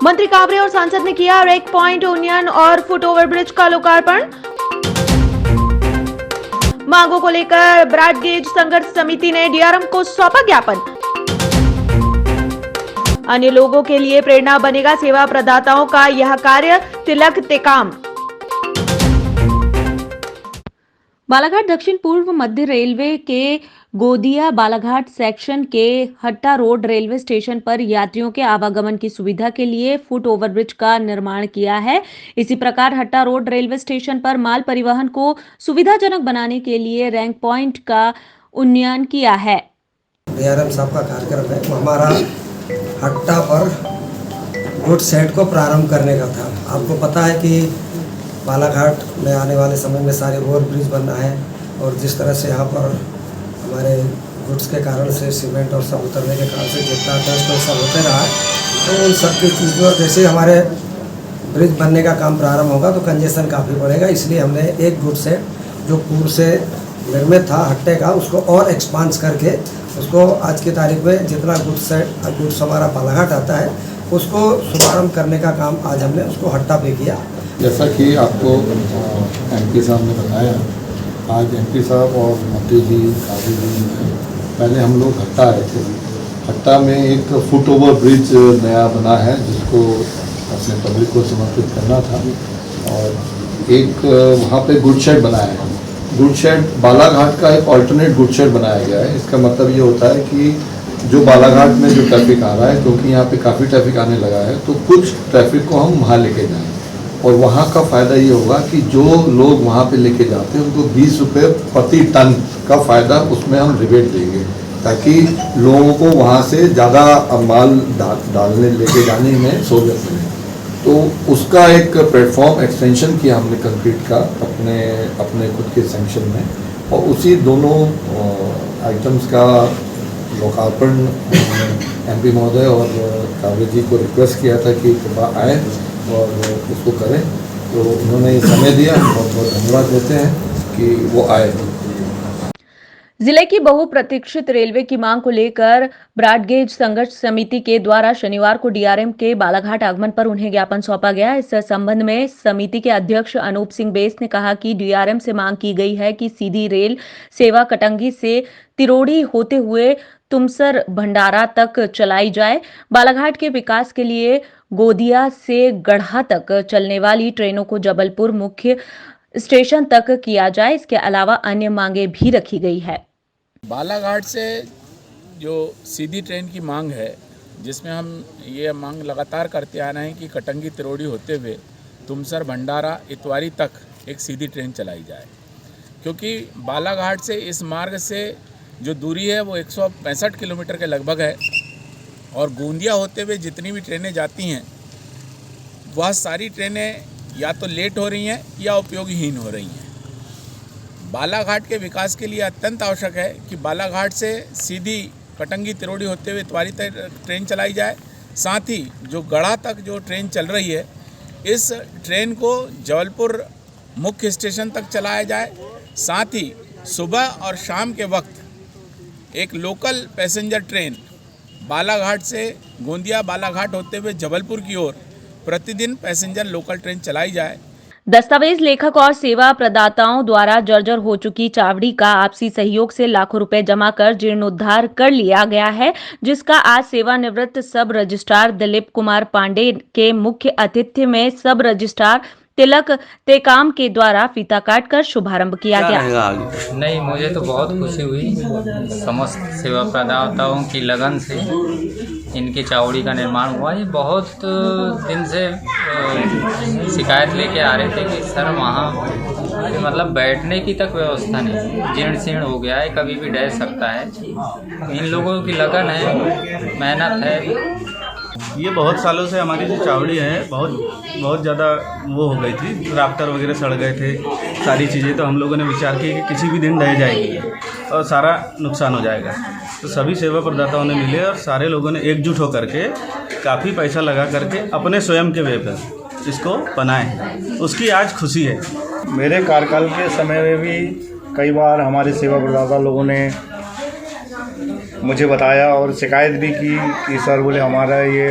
मंत्री काबरे और सांसद ने किया रेक पॉइंट, यूनियन और फुट ओवर ब्रिज का लोकार्पण। मांगों को लेकर ब्रॉडगेज संघर्ष समिति ने डीआरएम को सौंपा ज्ञापन। अन्य लोगों के लिए प्रेरणा बनेगा सेवा प्रदाताओं का यह कार्य, तिलक टेकाम। बालाघाट दक्षिण पूर्व मध्य रेलवे के गोदिया बालाघाट सेक्शन के हट्टा रोड रेलवे स्टेशन पर यात्रियों के आवागमन की सुविधा के लिए फुट ओवरब्रिज का निर्माण किया है। इसी प्रकार हट्टा रोड रेलवे स्टेशन पर माल परिवहन को सुविधाजनक बनाने के लिए रैंक पॉइंट का उन्नयन किया है। डीआरएम साहब का कार्यक्रम है, हमारा हट्टा पर गुड सेट को प्रारंभ करने का था। आपको पता है कि बालाघाट में आने वाले समय में सारे ओवर ब्रिज बनना है और जिस तरह से यहाँ पर हमारे गुड्स के कारण से सीमेंट और सब उतरने के कारण से जितना डस्ट और सब होते रहा तो उन सब की चीज़ों जैसे हमारे ब्रिज बनने का काम प्रारंभ होगा तो कंजेशन काफ़ी बढ़ेगा। इसलिए हमने एक गुड सेट जो पूर्व से निर्मित था हट्टे का उसको और एक्सपांस करके उसको आज की तारीख में जितना गुड्स हमारा बालाघाट आता है उसको शुभारंभ करने का काम आज हमने उसको हट्टा पे किया। जैसा कि आपको एमपी साहब ने बताया, आज एमपी साहब और मंत्री जी काबरे जी पहले हम लोग हट्टा आए थे। हट्टा में एक फुट ओवर ब्रिज नया बना है जिसको अपने पब्लिक को समर्पित करना था और एक वहाँ पे गुड शेड बनाया है। गुड शेड बालाघाट का एक ऑल्टरनेट गुड शेड बनाया गया है। इसका मतलब ये होता है कि जो बालाघाट में जो ट्रैफिक आ रहा है, क्योंकि यहाँ पे काफ़ी ट्रैफिक आने लगा है, तो कुछ ट्रैफिक को हम वहाँ लेके जाएँ और वहाँ का फ़ायदा ये होगा कि जो लोग वहाँ पे लेके जाते हैं उनको 20 रुपये प्रति टन का फ़ायदा उसमें हम रिबेट देंगे ताकि लोगों को वहाँ से ज़्यादा माल डालने लेके जाने में सहूलियत मिले। तो उसका एक प्लेटफॉर्म एक्सटेंशन किया हमने कंक्रीट का अपने खुद के सेंक्शन में और उसी दोनों आइटम्स का लोकार्पण एमपी महोदय और काबरे जी को रिक्वेस्ट किया था कि कृपया आए और उसको करें। तो उन्होंने समय दिया, बहुत बहुत धन्यवाद देते हैं कि वो आए। जिले की बहुप्रतीक्षित रेलवे की मांग को लेकर ब्रॉडगेज संघर्ष समिति के द्वारा शनिवार को डीआरएम के बालाघाट आगमन पर उन्हें ज्ञापन सौंपा गया। इस संबंध में समिति के अध्यक्ष अनूप सिंह बेस ने कहा कि डीआरएम से मांग की गई है कि सीधी रेल सेवा कटंगी से तिरोड़ी होते हुए तुमसर भंडारा तक चलाई जाए। बालाघाट के विकास के लिए गोदिया से गढ़ा तक चलने वाली ट्रेनों को जबलपुर मुख्य स्टेशन तक किया जाए। इसके अलावा अन्य मांगे भी रखी गई है। बालाघाट से जो सीधी ट्रेन की मांग है, जिसमें हम ये मांग लगातार करते आ रहे हैं कि कटंगी तिरोड़ी होते हुए तुमसर भंडारा इतवारी तक एक सीधी ट्रेन चलाई जाए, क्योंकि बालाघाट से इस मार्ग से जो दूरी है वो 165 किलोमीटर के लगभग है और गोंदिया होते हुए जितनी भी ट्रेनें जाती हैं वह सारी ट्रेनें या तो लेट हो रही हैं या उपयोगहीन हो रही हैं। बालाघाट के विकास के लिए अत्यंत आवश्यक है कि बालाघाट से सीधी कटंगी तिरोड़ी होते हुए इतवारी तक ट्रेन चलाई जाए। साथ ही जो गढ़ा तक जो ट्रेन चल रही है, इस ट्रेन को जबलपुर मुख्य स्टेशन तक चलाया जाए। साथ ही सुबह और शाम के वक्त एक लोकल पैसेंजर ट्रेन बालाघाट से गोंदिया बालाघाट होते हुए जबलपुर की ओर प्रतिदिन पैसेंजर लोकल ट्रेन चलाई जाए। दस्तावेज लेखक और सेवा प्रदाताओं द्वारा जर्जर हो चुकी चावड़ी का आपसी सहयोग से लाखों रुपए जमा कर जीर्णोद्धार कर लिया गया है, जिसका आज सेवानिवृत्त सब रजिस्ट्रार दिलीप कुमार पांडे के मुख्य आतिथ्य में सब रजिस्ट्रार तिलक टेकाम के द्वारा फीता काट कर शुभारंभ किया गया। नहीं, मुझे तो बहुत खुशी हुई। समस्त सेवा प्रदाताओं की लगन से इनकी चावड़ी का निर्माण हुआ। ये बहुत दिन से शिकायत लेके आ रहे थे कि सर वहाँ मतलब बैठने की तक व्यवस्था नहीं, जीर्ण शीर्ण हो गया है, कभी भी डह सकता है। इन लोगों की लगन है, मेहनत है। ये बहुत सालों से हमारी जो चावड़ी है बहुत ज़्यादा वो हो गई थी, राफ्टर वगैरह सड़ गए थे, सारी चीज़ें। तो हम लोगों ने विचार किया कि किसी भी दिन ढह जाएगी और सारा नुकसान हो जाएगा। तो सभी सेवा प्रदाताओं ने मिले और सारे लोगों ने एकजुट होकर के काफ़ी पैसा लगा करके अपने स्वयं के वे पर इसको बनाए। उसकी आज खुशी है। मेरे कार्यकाल के समय में भी कई बार हमारे सेवा प्रदाता लोगों ने मुझे बताया और शिकायत भी की कि सर बोले हमारा ये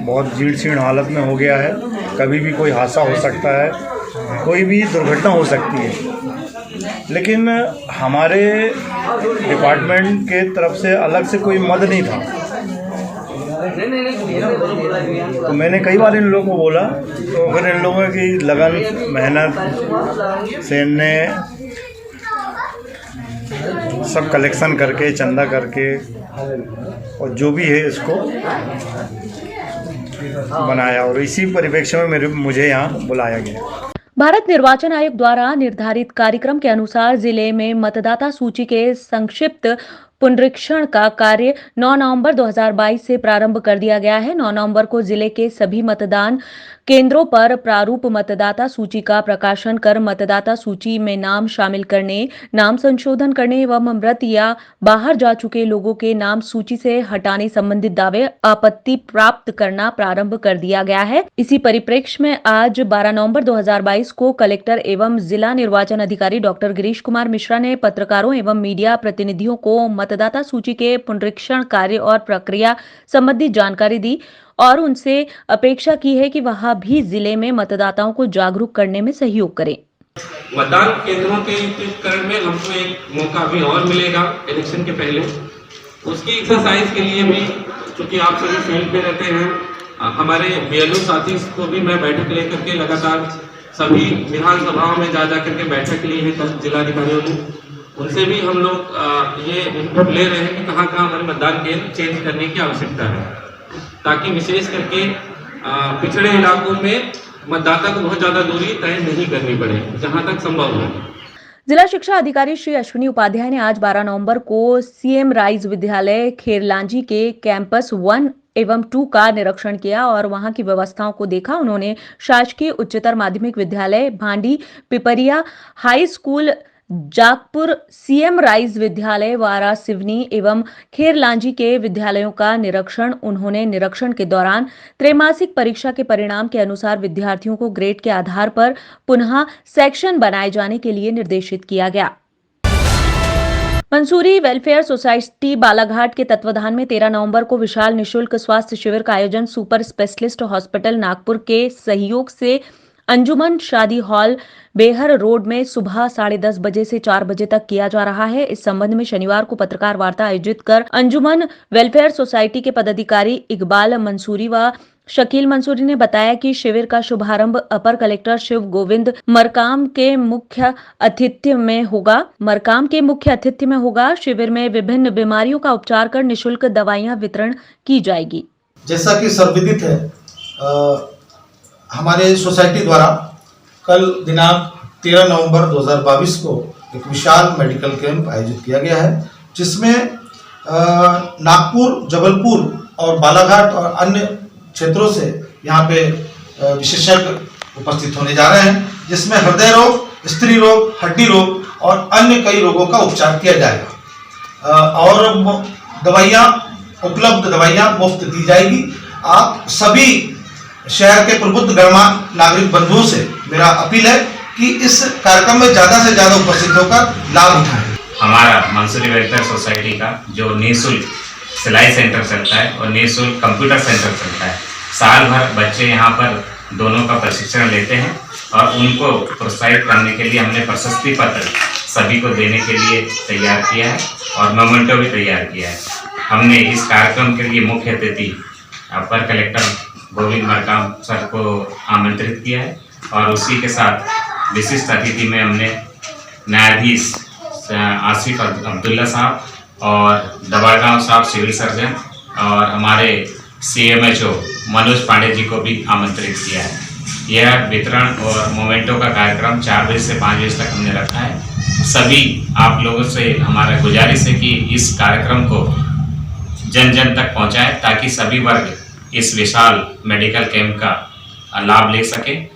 बहुत जीर्ण शीर्ण हालत में हो गया है। कभी भी कोई हादसा हो सकता है, कोई भी दुर्घटना हो सकती है। लेकिन हमारे डिपार्टमेंट के तरफ से अलग से कोई मद नहीं था। तो मैंने कई बार इन लोगों को बोला, तो फिर इन लोगों की लगन मेहनत से इनने सब कलेक्शन करके, चंदा करके, और जो भी है इसको बनाया, और इसी परिप्रेक्ष्य में मुझे यहाँ बुलाया गया। भारत निर्वाचन आयोग द्वारा निर्धारित कार्यक्रम के अनुसार जिले में मतदाता सूची के संक्षिप्त पुनरीक्षण का कार्य 9 नवंबर 2022 से प्रारंभ कर दिया गया है। 9 नवंबर को जिले के सभी मतदान केंद्रों पर प्रारूप मतदाता सूची का प्रकाशन कर मतदाता सूची में नाम शामिल करने, नाम संशोधन करने एवं मृत या बाहर जा चुके लोगों के नाम सूची से हटाने संबंधित दावे आपत्ति प्राप्त करना प्रारंभ कर दिया गया है। इसी परिप्रेक्ष्य में आज 12 नवंबर 2022 को कलेक्टर एवं जिला निर्वाचन अधिकारी डॉक्टर गिरीश कुमार मिश्रा ने पत्रकारों एवं मीडिया प्रतिनिधियों को मतदाता सूची के पुनरीक्षण कार्य और प्रक्रिया संबंधी जानकारी दी और उनसे अपेक्षा की है कि वह भी जिले में मतदाताओं को जागरूक करने में सहयोग करें। मतदान केंद्रों के उपकरण में हमको एक मौका अभी और मिलेगा इलेक्शन के पहले। उसकी एक्सरसाइज के लिए भी, क्योंकि आप सभी फील्ड पे रहते हैं, हमारे बीएलओ साथी को भी मैं बैठक लेकर के लगातार सभी विधानसभाओं में जा करके बैठक ली है कल जिलाधिकारियों ने। उनसे भी हम लोग ये इनपुट ले रहे हैं कि कहाँ कहाँ हमारे मतदान केंद्र चेंज करने की आवश्यकता है, ताकि विशेष करके पिछड़े इलाकों में मतदाता को बहुत ज्यादा दूरी तय नहीं करनी पड़े, जहां तक संभव हो। जिला शिक्षा अधिकारी श्री अश्विनी उपाध्याय ने आज 12 नवंबर को सीएम राइज विद्यालय खेरलांजी के कैंपस 1 एवं 2 का निरीक्षण किया और वहां की व्यवस्थाओं को देखा। उन्होंने शासकीय उच्चतर माध्यमिक विद्यालय Bhandi Pipariya, high school Jagpur, CM rise विद्यालय वारा सिवनी एवं खेरलांजी के विद्यालयों का निरीक्षण। उन्होंने निरीक्षण के दौरान त्रैमासिक परीक्षा के परिणाम के अनुसार विद्यार्थियों को ग्रेड के आधार पर पुनः सेक्शन बनाए जाने के लिए निर्देशित किया गया। मंसूरी वेलफेयर सोसाइटी बालाघाट के तत्वाधान में 13 नवंबर को विशाल निशुल्क स्वास्थ्य शिविर का आयोजन सुपर स्पेशलिस्ट हॉस्पिटल नागपुर के सहयोग से अंजुमन शादी हॉल बेहर रोड में सुबह 10:30 बजे से 4 बजे तक किया जा रहा है। इस संबंध में शनिवार को पत्रकार वार्ता आयोजित कर अंजुमन वेलफेयर सोसाइटी के पदाधिकारी इकबाल मंसूरी व शकील मंसूरी ने बताया कि शिविर का शुभारंभ अपर कलेक्टर शिव गोविंद मरकाम के मुख्य आतिथ्य में होगा। शिविर में विभिन्न बीमारियों का उपचार कर निःशुल्क दवाइयां वितरण की जाएगी। जैसा कि सर्वविदित है, हमारे सोसाइटी द्वारा कल दिनांक 13 नवंबर 2022 को एक विशाल मेडिकल कैंप आयोजित किया गया है, जिसमें नागपुर, जबलपुर और बालाघाट और अन्य क्षेत्रों से यहाँ पे विशेषज्ञ उपस्थित होने जा रहे हैं, जिसमें हृदय रोग, स्त्री रोग, हड्डी रोग और अन्य कई रोगों का उपचार किया जाएगा और उपलब्ध दवाइयाँ मुफ्त दी जाएगी। आप सभी शहर के प्रबुद्ध गणमान्य नागरिक बंधुओं से मेरा अपील है कि इस कार्यक्रम में ज़्यादा से ज़्यादा उपस्थित होकर लाभ उठाएं। हमारा मंसूरी वेलफेयर सोसाइटी का जो निःशुल्क सिलाई सेंटर चलता है और निःशुल्क कंप्यूटर सेंटर चलता है, साल भर बच्चे यहाँ पर दोनों का प्रशिक्षण लेते हैं और उनको प्रोत्साहित करने के लिए हमने प्रशस्ति पत्र सभी को देने के लिए तैयार किया है और मोमेंटो भी तैयार किया है। हमने इस कार्यक्रम के लिए मुख्य अतिथि अपर कलेक्टर गोविंद मरकाम सर को आमंत्रित किया है और उसी के साथ विशिष्ट अतिथि में हमने न्यायाधीश आसिफ अब्दुल्ला साहब और दबाड़गांव साहब सिविल सर्जन और हमारे CMHO मनोज पांडे जी को भी आमंत्रित किया है। यह वितरण और मोमेंटो का कार्यक्रम 4 बजे से 5 बजे तक हमने रखा है। सभी आप लोगों से हमारा गुजारिश है कि इस कार्यक्रम को जन जन तक पहुंचाएं ताकि सभी वर्ग इस विशाल मेडिकल कैंप का लाभ ले सकें।